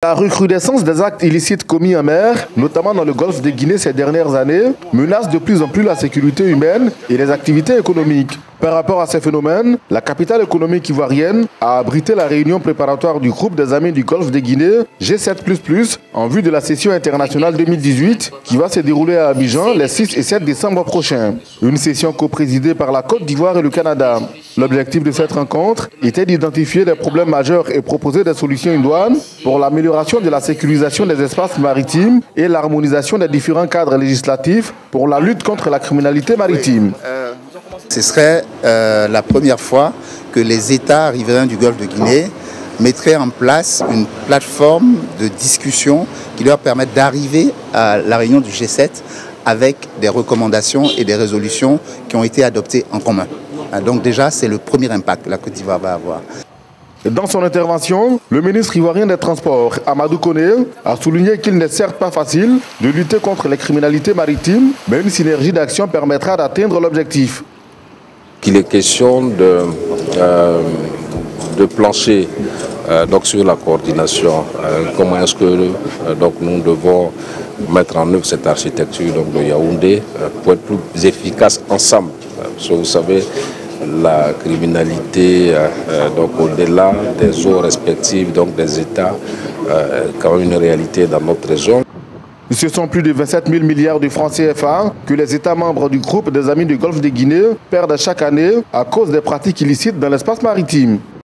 La recrudescence des actes illicites commis en mer, notamment dans le golfe de Guinée ces dernières années, menace de plus en plus la sécurité humaine et les activités économiques. Par rapport à ces phénomènes, la capitale économique ivoirienne a abrité la réunion préparatoire du groupe des amis du golfe de Guinée, G7++, en vue de la session internationale 2018 qui va se dérouler à Abidjan les 6 et 7 décembre prochains. Une session coprésidée par la Côte d'Ivoire et le Canada. L'objectif de cette rencontre était d'identifier les problèmes majeurs et proposer des solutions idoines pour l'amélioration de la sécurisation des espaces maritimes et l'harmonisation des différents cadres législatifs pour la lutte contre la criminalité maritime. Ce serait la première fois que les États riverains du Golfe de Guinée mettraient en place une plateforme de discussion qui leur permette d'arriver à la réunion du G7 avec des recommandations et des résolutions qui ont été adoptées en commun. Donc déjà, c'est le premier impact que la Côte d'Ivoire va avoir. Dans son intervention, le ministre ivoirien des Transports, Amadou Koné, a souligné qu'il n'est certes pas facile de lutter contre les criminalités maritimes, mais une synergie d'action permettra d'atteindre l'objectif. Qu'il est question de plancher donc sur la coordination. Comment est-ce que donc nous devons mettre en œuvre cette architecture donc, de Yaoundé pour être plus efficace ensemble. Parce que vous savez, la criminalité, donc au-delà des eaux respectives donc des États, quand même une réalité dans notre région. Ce sont plus de 27 000 milliards de francs CFA que les États membres du groupe des amis du Golfe de Guinée perdent chaque année à cause des pratiques illicites dans l'espace maritime.